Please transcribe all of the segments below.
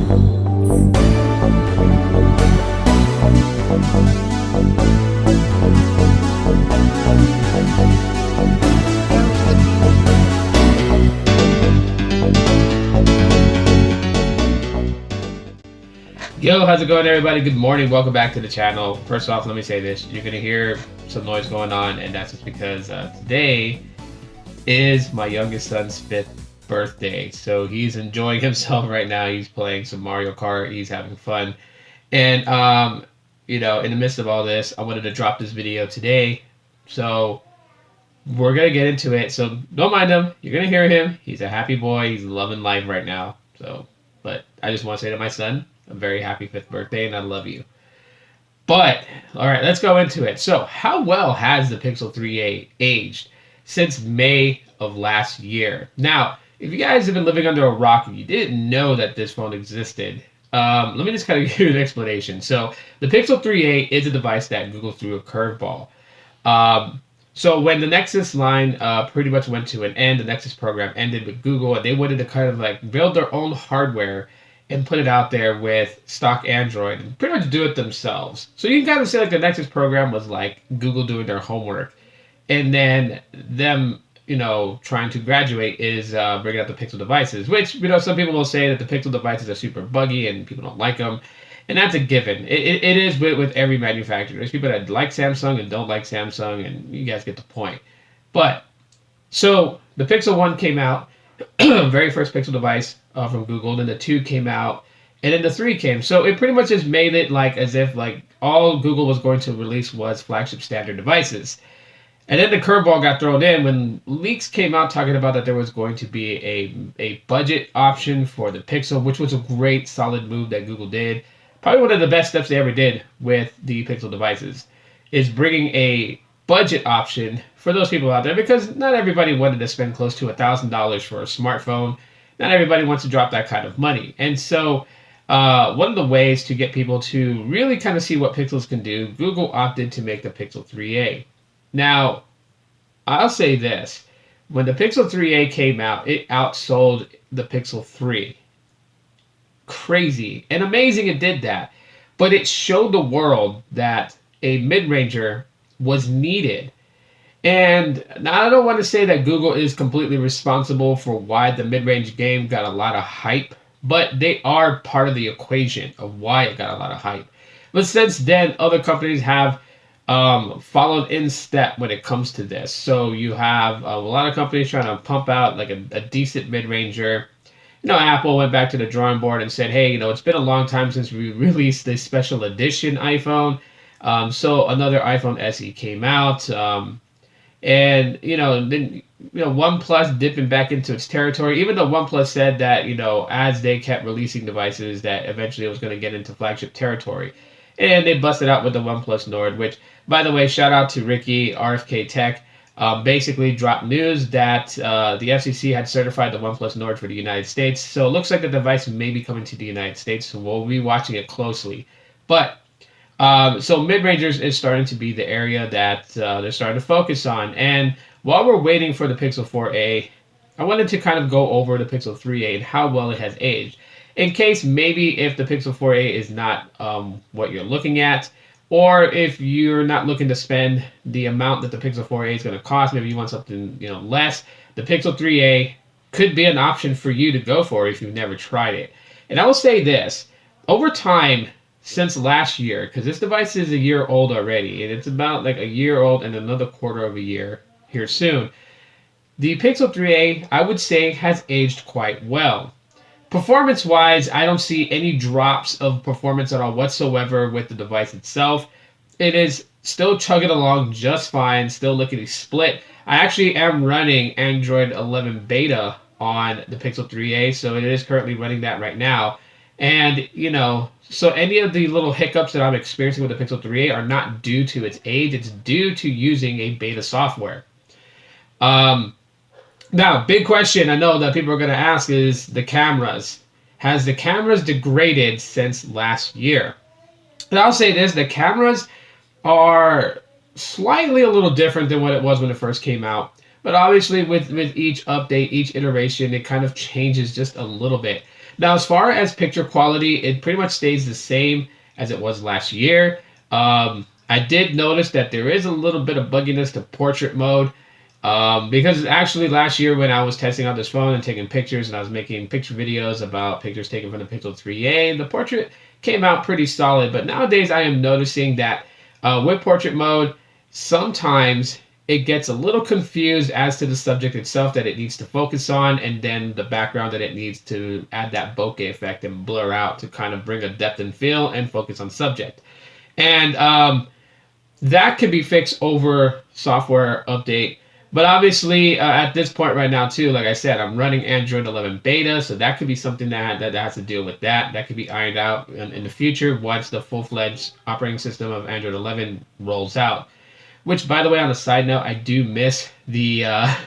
Yo, how's it going, everybody? Good morning. Welcome back to the channel. First off, let me say this. You're going to hear some noise going on, and that's just because today is my youngest son's 5th birthday. So he's enjoying himself right now. He's playing some Mario Kart. He's having fun. And, in the midst of all this, I wanted to drop this video today. So we're going to get into it. So don't mind him. You're going to hear him. He's a happy boy. He's loving life right now. But I just want to say to my son, a very happy 5th birthday, and I love you. But, alright, let's go into it. So, how well has the Pixel 3a aged since May of last year? Now, if you guys have been living under a rock and you didn't know that this phone existed, let me just kind of give you an explanation. So, the Pixel 3a is a device that Google threw a curveball. So when the Nexus line pretty much went to an end, the Nexus program ended with Google, and they wanted to kind of like build their own hardware and put it out there with stock Android and pretty much do it themselves. So you can kind of say like the Nexus program was like Google doing their homework. And then them, trying to graduate is bringing out the Pixel devices, which, some people will say that the Pixel devices are super buggy and people don't like them. And that's a given. It is with every manufacturer. There's people that like Samsung and don't like Samsung, and you guys get the point. But, so the Pixel 1 came out, very first Pixel device from Google, then the 2 came out, and then the 3 came. So it pretty much just made it like as if like all Google was going to release was flagship standard devices. And then the curveball got thrown in when leaks came out talking about that there was going to be a budget option for the Pixel, which was a great solid move that Google did. Probably one of the best steps they ever did with the Pixel devices is bringing a budget option for those people out there, because not everybody wanted to spend close to $1,000 for a smartphone. Not everybody wants to drop that kind of money. And so one of the ways to get people to really kind of see what Pixels can do, Google opted to make the Pixel 3a. Now, I'll say this. When the Pixel 3a came out, it outsold the Pixel 3. Crazy and amazing it did that. But it showed the world that a mid-ranger was needed. And now I don't want to say that Google is completely responsible for why the mid-range game got a lot of hype, but they are part of the equation of why it got a lot of hype. But since then, other companies have followed in step when it comes to this. So you have a lot of companies trying to pump out like a decent mid-ranger. Apple went back to the drawing board and said, hey, it's been a long time since we released this special edition iPhone. So another iPhone SE came out. And, then, OnePlus dipping back into its territory, even though OnePlus said that, as they kept releasing devices, that eventually it was going to get into flagship territory. And they busted out with the OnePlus Nord, which, by the way, shout out to Ricky, RFK Tech, basically dropped news that the FCC had certified the OnePlus Nord for the United States. So it looks like the device may be coming to the United States, so we'll be watching it closely. But so mid-rangers is starting to be the area that they're starting to focus on. And while we're waiting for the Pixel 4a, I wanted to kind of go over the Pixel 3a and how well it has aged. In case maybe if the Pixel 4a is not what you're looking at, or if you're not looking to spend the amount that the Pixel 4a is going to cost, maybe you want something less, the Pixel 3a could be an option for you to go for if you've never tried it. And I will say this, over time, since last year, because this device is a year old already, and it's about like a year old and another quarter of a year here soon, the Pixel 3a, I would say, has aged quite well. Performance-wise, I don't see any drops of performance at all whatsoever with the device itself. It is still chugging along just fine, still lickety split. I actually am running Android 11 beta on the Pixel 3a, so it is currently running that right now. And, so any of the little hiccups that I'm experiencing with the Pixel 3a are not due to its age, it's due to using a beta software. Now, big question I know that people are going to ask is the cameras. Has the cameras degraded since last year? And I'll say this, the cameras are slightly a little different than what it was when it first came out. But obviously with each update, each iteration, it kind of changes just a little bit. Now, as far as picture quality, it pretty much stays the same as it was last year. I did notice that there is a little bit of bugginess to portrait mode. Because actually last year when I was testing out this phone and taking pictures and I was making picture videos about pictures taken from the Pixel 3a, the portrait came out pretty solid. But nowadays I am noticing that with portrait mode, sometimes it gets a little confused as to the subject itself that it needs to focus on, and then the background that it needs to add that bokeh effect and blur out to kind of bring a depth and feel and focus on subject. And that can be fixed over software update. But obviously, at this point right now, too, like I said, I'm running Android 11 beta, so that could be something that has to deal with that. That could be ironed out in the future once the full-fledged operating system of Android 11 rolls out. Which, by the way, on a side note, I do miss the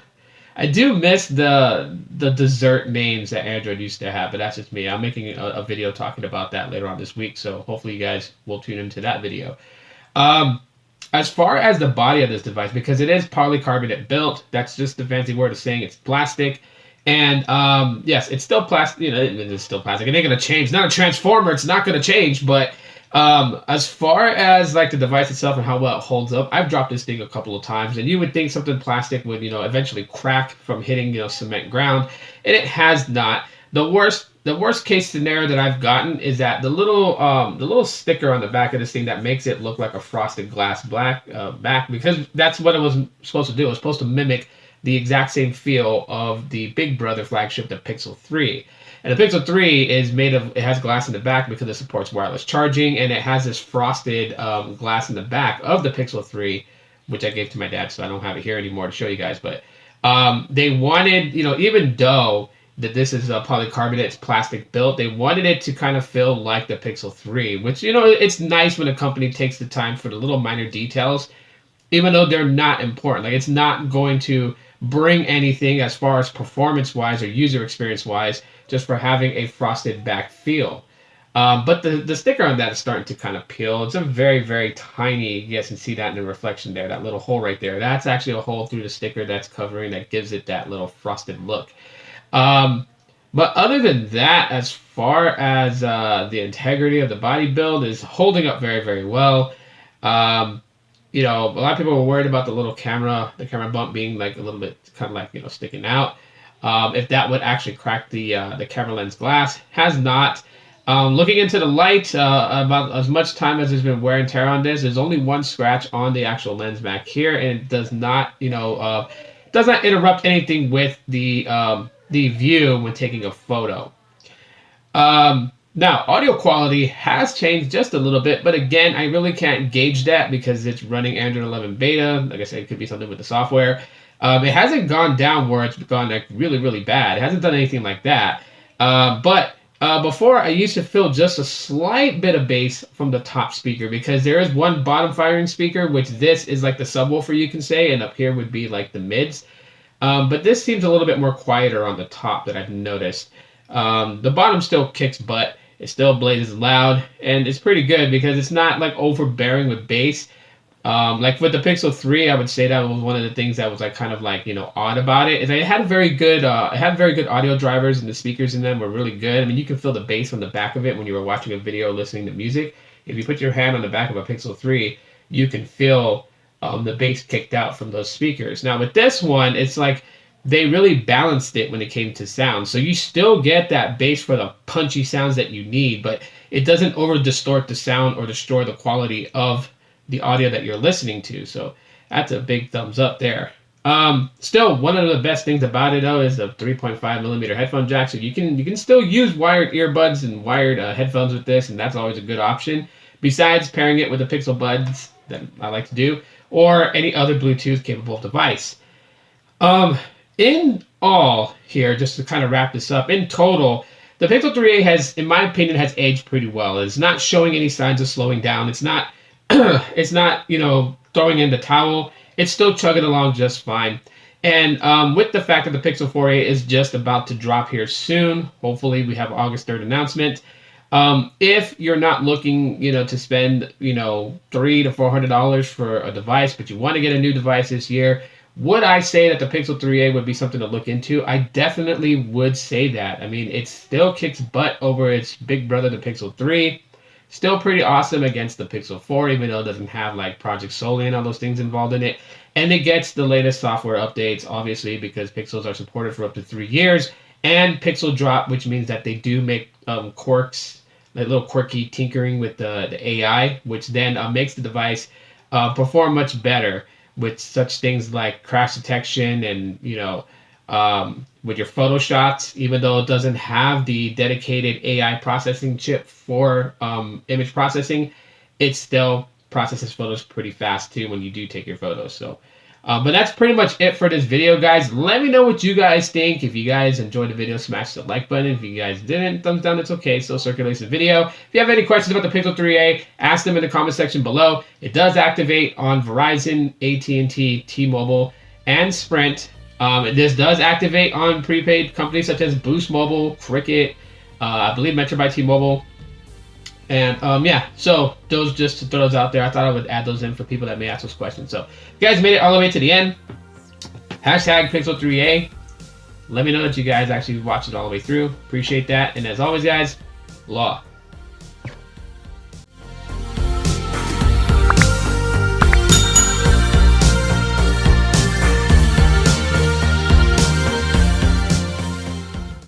dessert names that Android used to have, but that's just me. I'm making a video talking about that later on this week, so hopefully you guys will tune into that video. As far as the body of this device, because it is polycarbonate built, that's just the fancy word of saying it's plastic. And yes, it's still plastic. You know, it's still plastic. It ain't gonna change. It's not a transformer. It's not gonna change. But as far as like the device itself and how well it holds up, I've dropped this thing a couple of times, and you would think something plastic would, you know, eventually crack from hitting, you know, cement ground, and it has not. The worst case scenario that I've gotten is that the little sticker on the back of this thing that makes it look like a frosted glass back, because that's what it was supposed to do. It was supposed to mimic the exact same feel of the Big Brother flagship, the Pixel 3. And the Pixel 3 is made of, it has glass in the back because it supports wireless charging, and it has this frosted glass in the back of the Pixel 3, which I gave to my dad, so I don't have it here anymore to show you guys. But they wanted, you know, even though that this is a polycarbonate, it's plastic built, they wanted it to kind of feel like the Pixel 3, which, you know, it's nice when a company takes the time for the little minor details, even though they're not important. Like, it's not going to bring anything as far as performance-wise or user experience-wise just for having a frosted back feel. But the sticker on that is starting to kind of peel. It's a very, very tiny, you guys can see that in the reflection there, that little hole right there. That's actually a hole through the sticker that's covering, that gives it that little frosted look. But other than that, as far as the integrity of the body build is holding up very, very well. You know, a lot of people were worried about the camera bump being like a little bit kind of like, you know, sticking out. If that would actually crack the camera lens glass. Has not. Looking into the light, about as much time as there's been wear and tear on this, there's only one scratch on the actual lens back here, and it does not, you know, does not interrupt anything with the view when taking a photo. Now, audio quality has changed just a little bit, but again, I really can't gauge that because it's running Android 11 beta. Like I said, it could be something with the software. It hasn't gone down where it's gone like really, really bad. It hasn't done anything like that. But before, I used to feel just a slight bit of bass from the top speaker because there is one bottom firing speaker, which this is like the subwoofer, you can say, and up here would be like the mids. But this seems a little bit more quieter on the top that I've noticed. The bottom still kicks butt. It still blazes loud, and it's pretty good because it's not like overbearing with bass. Like with the Pixel 3, I would say that was one of the things that was like kind of like, you know, odd about it. Is it had very good audio drivers, and the speakers in them were really good. I mean, you can feel the bass from the back of it when you were watching a video or listening to music. If you put your hand on the back of a Pixel 3, you can feel the bass kicked out from those speakers. Now with this one, it's like they really balanced it when it came to sound. So you still get that bass for the punchy sounds that you need, but it doesn't over distort the sound or destroy the quality of the audio that you're listening to. So that's a big thumbs up there. Still, one of the best things about it though is the 3.5 millimeter headphone jack. So you can still use wired earbuds and wired headphones with this, and that's always a good option. Besides pairing it with the Pixel Buds that I like to do, or any other Bluetooth capable device. In all here, just to kind of wrap this up, in total, the Pixel 3a has, in my opinion, has aged pretty well. It's not showing any signs of slowing down. It's not, it's not, you know, throwing in the towel. It's still chugging along just fine. And with the fact that the Pixel 4a is just about to drop here soon, hopefully we have August 3rd announcement. If you're not looking, you know, to spend, you know, $300 to $400 for a device, but you want to get a new device this year, Would I say that the Pixel 3a would be something to look into? I definitely would say that. I mean, it still kicks butt over its big brother, the Pixel 3. Still pretty awesome against the Pixel 4, even though it doesn't have like Project Soli and all those things involved in it. And it gets the latest software updates, obviously, because Pixels are supported for up to 3 years. And Pixel Drop, which means that they do make quirks, like little quirky tinkering with the AI, which then makes the device perform much better with such things like crash detection and, with your photo shots, even though it doesn't have the dedicated AI processing chip for image processing, it still processes photos pretty fast too when you do take your photos. So, but that's pretty much it for this video, guys. Let me know what you guys think. If you guys enjoyed the video, smash the like button. If you guys didn't, thumbs down, it's okay. Still circulates the video. If you have any questions about the Pixel 3a, ask them in the comment section below. It does activate on Verizon, AT&T, T-Mobile, and Sprint. This does activate on prepaid companies such as Boost Mobile, Cricket, I believe Metro by T-Mobile. And yeah, so those, just to throw those out there, I thought I would add those in for people that may ask those questions. So if you guys made it all the way to the end, hashtag Pixel 3a. Let me know that you guys actually watched it all the way through. Appreciate that. And as always, guys, law.